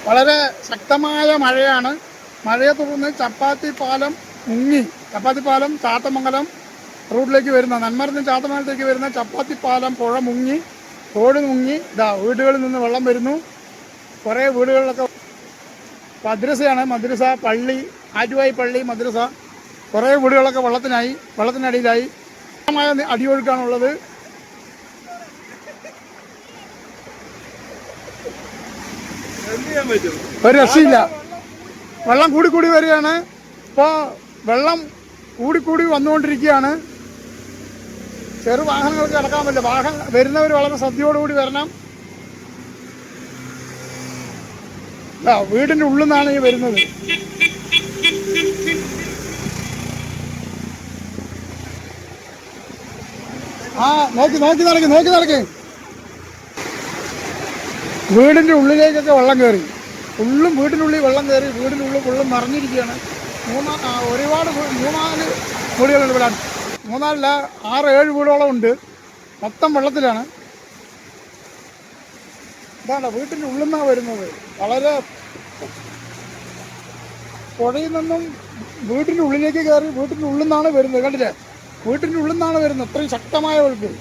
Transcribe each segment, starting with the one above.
വളരെ ശക്തമായ മഴയാണ്. മഴയെ തുടർന്ന് ചപ്പാത്തി പാലം മുങ്ങി. ചപ്പാത്തി പാലം ചാത്തമംഗലം റൂട്ടിലേക്ക് വരുന്ന, നെന്മരത്ത് ചാത്തമംഗലത്തേക്ക് വരുന്ന ചപ്പാത്തി പാലം പുഴ മുങ്ങി, റോഡ് മുങ്ങി. വീടുകളിൽ നിന്ന് വെള്ളം വരുന്നു. കുറേ വീടുകളിലൊക്കെ മദ്രസയാണ്, മദ്രസ, പള്ളി, ആറ്റുവായി പള്ളി, മദ്രസ, കുറേ വീടുകളൊക്കെ വെള്ളത്തിനടിയിലായി. അടിയൊഴുക്കാണുള്ളത്. ഒരു രക്ഷയില്ല. വെള്ളം കൂടി വരികയാണ്. ഇപ്പോൾ വെള്ളം കൂടി വന്നുകൊണ്ടിരിക്കുകയാണ്. ചെറു വാഹനങ്ങൾക്ക് കിടക്കാൻ പറ്റില്ല. വരുന്നവർ വളരെ ശ്രദ്ധയോടുകൂടി വരണം. വീടിൻ്റെ ഉള്ളിൽ നിന്നാണ് ഈ വരുന്നത്. നോക്കി നടക്കേ. വീടിൻ്റെ ഉള്ളിലേക്കൊക്കെ വെള്ളം കയറി. വീടിനുള്ളിൽ വെള്ളം കയറി. വീടിൻ്റെ ഉള്ളിൽ ഫുള്ളും നിറഞ്ഞിരിക്കുകയാണ്. ഒരുപാട് 3-4 വീടുകളുണ്ട് ഇവിടെ. 3-4 6-7 വീടുകളോ ഉണ്ട്. മൊത്തം വെള്ളത്തിലാണ്. ഇതാണ് വീട്ടിൻ്റെ ഉള്ളിൽ നിന്നാണ് വരുന്നത്. വളരെ പുഴയിൽ നിന്നും വീട്ടിൻ്റെ ഉള്ളിലേക്ക് കയറി വീട്ടിൻ്റെ ഉള്ളിൽ നിന്നാണ് വരുന്നത്. കണ്ടില്ലേ? വീട്ടിൻ്റെ ഉള്ളിൽ നിന്നാണ് വരുന്നത്. അത്രയും ശക്തമായ ഒഴുക്ക്.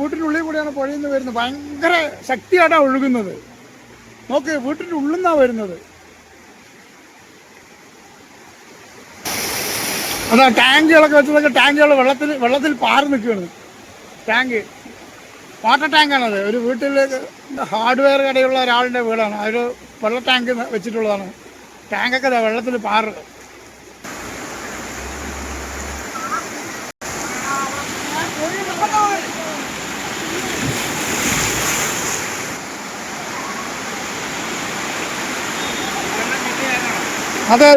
വീട്ടിൻ്റെ ഉള്ളിൽ കൂടെയാണ് പുഴയിൽ നിന്ന് വരുന്നത്. ഭയങ്കര ശക്തിയായിട്ടാണ് ഒഴുകുന്നത്. നോക്ക്, വീട്ടിൻ്റെ ഉള്ളിൽ നിന്നാണ് വരുന്നത്. അതാ ടാങ്കുകളൊക്കെ വെച്ചതൊക്കെ ടാങ്കുകൾ വെള്ളത്തിൽ പാറി നിൽക്കുകയാണ്. വാട്ടർ ടാങ്കാണത്. ഒരു വീട്ടിൽ ഹാർഡ്വെയർ കടയുള്ള ഒരാളുടെ വീടാണ്. അതൊരു വെള്ള ടാങ്ക് വെച്ചിട്ടുള്ളതാണ്. ടാങ്കൊക്കെ വെള്ളത്തിൽ പാറ്. അതെ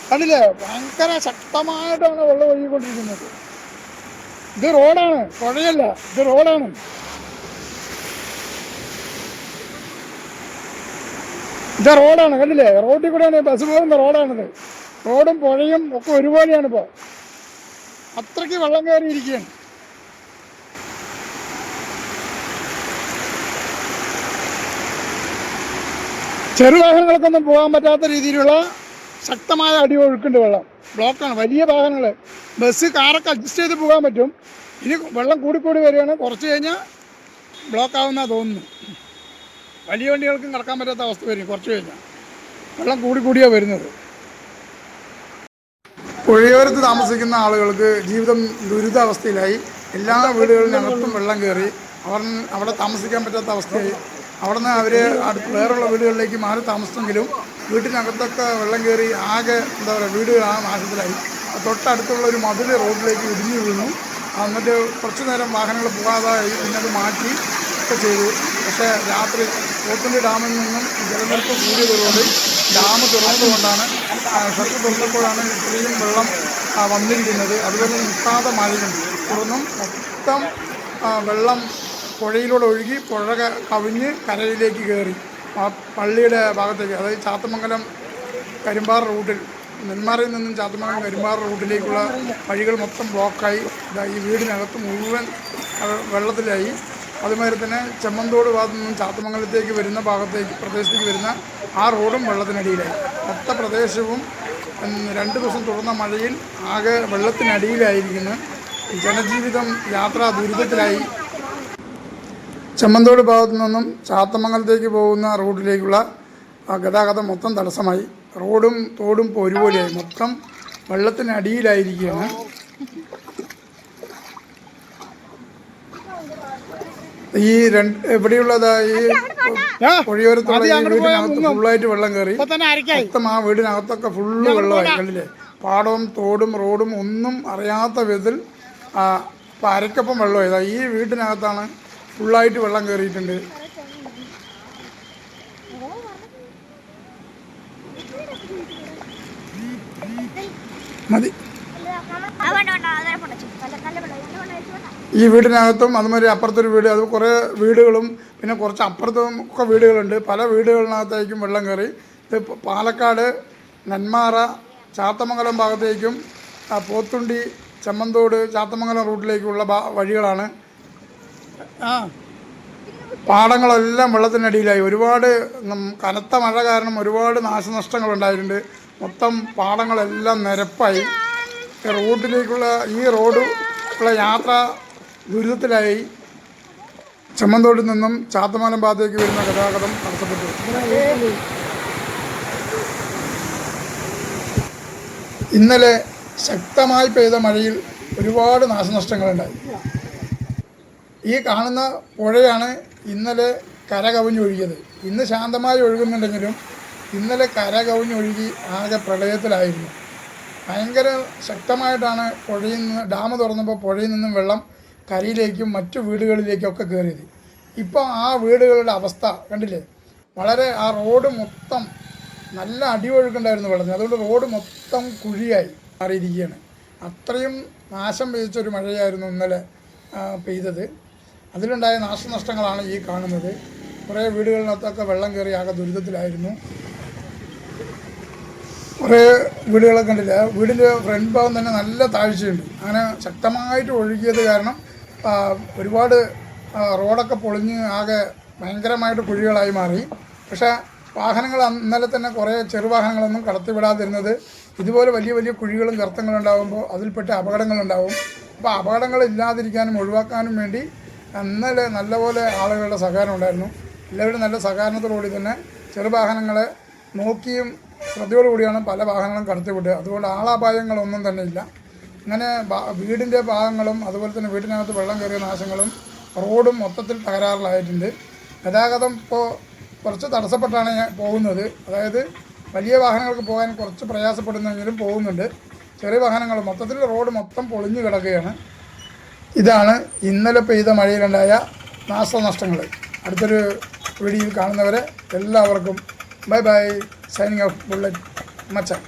കണ്ടില്ലേ? ഭയങ്കര ശക്തമായിട്ടാണ് വെള്ളം ഒഴുകിക്കൊണ്ടിരിക്കുന്നത്. ഇത് റോഡാണ്, പുഴയല്ല. ഇത് റോഡാണ്. കണ്ടില്ലേ? റോഡിൽ കൂടെയാണ് ബസ് പോകുന്ന റോഡാണിത്. റോഡും പുഴയും ഒക്കെ ഒരുപോലെയാണ്. ഇപ്പോൾ അത്രയ്ക്ക് വെള്ളം കയറിയിരിക്കുകയാണ്. ചെറുവാഹനങ്ങൾക്കൊന്നും പോകാൻ പറ്റാത്ത രീതിയിലുള്ള ശക്തമായ അടിയൊഴുക്കുണ്ട്. വെള്ളം ബ്ലോക്കാണ്. വലിയ വാഹനങ്ങൾ, ബസ്, കാറൊക്കെ അഡ്ജസ്റ്റ് ചെയ്ത് പോകാൻ പറ്റും. ഇനി വെള്ളം കൂടി വരികയാണ്. കുറച്ച് കഴിഞ്ഞാൽ ബ്ലോക്കാവുന്നതാണ് തോന്നുന്നു. വലിയ വണ്ടികൾക്കും കിടക്കാൻ പറ്റാത്ത അവസ്ഥ വരും കുറച്ച് കഴിഞ്ഞാൽ. വെള്ളം കൂടിയാണ് വരുന്നത്. പുഴയോരത്ത് താമസിക്കുന്ന ആളുകൾക്ക് ജീവിതം ദുരിതാവസ്ഥയിലായി. എല്ലാ വീടുകളിനകത്തും വെള്ളം കയറി. അവിടെ താമസിക്കാൻ പറ്റാത്ത അവസ്ഥയായി. അവിടെ നിന്ന് അവർ വേറുള്ള വീടുകളിലേക്ക് മാറി താമസിച്ചെങ്കിലും വീട്ടിനകത്തൊക്കെ വെള്ളം കയറി ആകെ വീട് നാശത്തിലായി. തൊട്ടടുത്തുള്ള ഒരു മതിൽ റോഡിലേക്ക് ഇടിഞ്ഞു വീണു. എന്നിട്ട് കുറച്ച് നേരം വാഹനങ്ങൾ പോകാതായി. പിന്നെ അത് മാറ്റി ഒക്കെ ചെയ്തു. പക്ഷേ രാത്രി പോത്തുണ്ടി ഡാമിൽ നിന്നും ജലനിരപ്പ് കൂടിയതോടെ ഡാം തുറന്നതുകൊണ്ടാണ്, ഷട്ടർ തുറന്നപ്പോഴാണ് ഇത്രയും വെള്ളം വന്നിരിക്കുന്നത്. അതുപോലെ നിൽക്കാതെ മഴയുണ്ട്. തുടർന്നും മൊത്തം വെള്ളം പുഴയിലൂടെ ഒഴുകി പുഴ കവിഞ്ഞ് കരയിലേക്ക് കയറി. പള്ളിയുടെ ഭാഗത്തേക്ക്, അതായത് ചാത്തമംഗലം കരിമ്പാറ റൂട്ടിൽ, നെന്മാറയിൽ നിന്നും ചാത്തമംഗലം കരിമ്പാറ റൂട്ടിലേക്കുള്ള വഴികൾ മൊത്തം ബ്ലോക്കായി. ഈ വീടിനകത്ത് മുഴുവൻ വെള്ളത്തിലായി. അതുമാതിരി തന്നെ ചെമ്മന്തോട് ഭാഗത്തു നിന്നും ചാത്തമംഗലത്തേക്ക് വരുന്ന പ്രദേശത്തേക്ക് വരുന്ന ആ റോഡും വെള്ളത്തിനടിയിലായി. മൊത്ത പ്രദേശവും 2 ദിവസം തുടർന്ന മഴയിൽ ആകെ വെള്ളത്തിനടിയിലായിരിക്കുന്നു. ജനജീവിതം യാത്രാ ദുരിതത്തിലായി. ചെമ്മന്തോട് ഭാഗത്തു നിന്നും ചാത്തമംഗലത്തേക്ക് പോകുന്ന റൂട്ടിലേക്കുള്ള ഗതാഗതം മൊത്തം തടസ്സമായി. റോഡും തോടും ഇപ്പോൾ ഒരുപോലെയായി. മൊത്തം വെള്ളത്തിനടിയിലായിരിക്കുകയാണ്. ഈ ഇവിടെയുള്ളത് ഈ പുഴയോരത്തുള്ള ഈ വീടിനകത്ത് ഫുള്ളായിട്ട് വെള്ളം കയറി. മൊത്തം ആ വീടിനകത്തൊക്കെ ഫുള്ള് വെള്ളമായി. കണ്ടില്ലേ? പാടവും തോടും റോഡും ഒന്നും അറിയാത്ത വിധത്തിൽ ഇപ്പം അരക്കൊപ്പം വെള്ളമായി. ഈ വീട്ടിനകത്താണ് ഫുള്ളായിട്ട് വെള്ളം കയറിയിട്ടുണ്ട്. മതി. ഈ വീടിനകത്തും അതുമാതിരി അപ്പുറത്തൊരു വീട്, അത് കുറേ വീടുകളും പിന്നെ കുറച്ച് അപ്പുറത്തും ഒക്കെ വീടുകളുണ്ട്. പല വീടുകളിനകത്തേക്കും വെള്ളം കയറി. ഇത് പാലക്കാട് നെന്മാറ ചാത്തമംഗലം ഭാഗത്തേക്കും പോത്തുണ്ടി ചെമ്മന്തോട് ചാത്തമംഗലം റൂട്ടിലേക്കുള്ള വഴികളാണ്. പാടങ്ങളെല്ലാം വെള്ളത്തിനടിയിലായി. ഒരുപാട് കനത്ത മഴ കാരണം ഒരുപാട് നാശനഷ്ടങ്ങളുണ്ടായിട്ടുണ്ട്. മൊത്തം പാടങ്ങളെല്ലാം നിരപ്പായി. റൂട്ടിലേക്കുള്ള ഈ റോഡുള്ള യാത്ര ദുരിതത്തിലായി. ചെമ്മന്തോട്ടിൽ നിന്നും ചാത്തമംഗലം ഭാഗത്തേക്ക് വരുന്ന ഗതാഗതം തടസ്സപ്പെട്ടു. ഇന്നലെ ശക്തമായി പെയ്ത മഴയിൽ ഒരുപാട് നാശനഷ്ടങ്ങളുണ്ടായി. ഈ കാണുന്ന പുഴയാണ് ഇന്നലെ കര കവിഞ്ഞൊഴുകിയത്. ഇന്ന് ശാന്തമായി ഒഴുകുന്നുണ്ടെങ്കിലും ഇന്നലെ കര കവിഞ്ഞൊഴുകി ആകെ പ്രളയത്തിലായിരുന്നു. ഭയങ്കര ശക്തമായിട്ടാണ് പുഴയിൽ നിന്ന് ഡാം തുറന്നപ്പോൾ പുഴയിൽ നിന്നും വെള്ളം കരയിലേക്കും മറ്റു വീടുകളിലേക്കൊക്കെ കയറിയത്. ഇപ്പോൾ ആ വീടുകളുടെ അവസ്ഥ കണ്ടില്ലേ? വളരെ ആ റോഡ് മൊത്തം നല്ല അടിയൊഴുക്കുണ്ടായിരുന്നു വെള്ളത്തിന്. അതുകൊണ്ട് റോഡ് മൊത്തം കുഴിയായി മാറിയിരിക്കുകയാണ്. അത്രയും നാശം വിധിച്ചൊരു മഴയായിരുന്നു ഇന്നലെ പെയ്തത്. അതിലുണ്ടായ നാശനഷ്ടങ്ങളാണ് ഈ കാണുന്നത്. കുറേ വീടുകളിനകത്തൊക്കെ വെള്ളം കയറി ആകെ ദുരിതത്തിലായിരുന്നു. കുറേ വീടുകളൊക്കെ കണ്ടില്ല. വീടിൻ്റെ ഫ്രണ്ട് ഭാഗം തന്നെ നല്ല താഴ്ചയുണ്ട്. അങ്ങനെ ശക്തമായിട്ട് ഒഴുകിയത് കാരണം ഒരുപാട് റോഡൊക്കെ പൊളിഞ്ഞ് ആകെ ഭയങ്കരമായിട്ട് കുഴികളായി മാറി. പക്ഷേ വാഹനങ്ങൾ ഇന്നലെ തന്നെ കുറേ ചെറുവാഹനങ്ങളൊന്നും കടത്തിവിടാതിരുന്നത് ഇതുപോലെ വലിയ വലിയ കുഴികളും ഗർത്തങ്ങളും ഉണ്ടാകുമ്പോൾ അതിൽപ്പെട്ട അപകടങ്ങളുണ്ടാവും. അപ്പോൾ അപകടങ്ങളില്ലാതിരിക്കാനും ഒഴിവാക്കാനും വേണ്ടി ഇന്നലെ നല്ലപോലെ ആളുകളുടെ സഹകരണം ഉണ്ടായിരുന്നു. എല്ലാവരും നല്ല സഹകരണത്തോടുകൂടി തന്നെ ചെറുവാഹനങ്ങളെ നോക്കിയും ശ്രദ്ധയോടുകൂടിയാണ് പല വാഹനങ്ങളും കടത്തിവിട്ടത്. അതുകൊണ്ട് ആളപായങ്ങളൊന്നും തന്നെ ഇല്ല. അങ്ങനെ വീടിൻ്റെ ഭാഗങ്ങളും അതുപോലെ തന്നെ വീടിനകത്ത് വെള്ളം കയറിയ നാശങ്ങളും റോഡും മൊത്തത്തിൽ തകരാറിലായിട്ടുണ്ട്. ഗതാഗതം ഇപ്പോൾ കുറച്ച് തടസ്സപ്പെട്ടാണ് പോകുന്നത്. അതായത് വലിയ വാഹനങ്ങൾക്ക് പോകാൻ കുറച്ച് പ്രയാസപ്പെടുന്നെങ്കിലും പോകുന്നുണ്ട്. ചെറിയ വാഹനങ്ങൾ മൊത്തത്തിൽ റോഡ് മൊത്തം പൊളിഞ്ഞു കിടക്കുകയാണ്. ഇതാണ് ഇന്നലെ പെയ്ത മഴയിലുണ്ടായ നാശനഷ്ടങ്ങൾ. അടുത്തൊരു വീഡിയോയിൽ കാണുന്നവരെ എല്ലാവർക്കും bye bye. Signing off bullet മച്ചാൻ.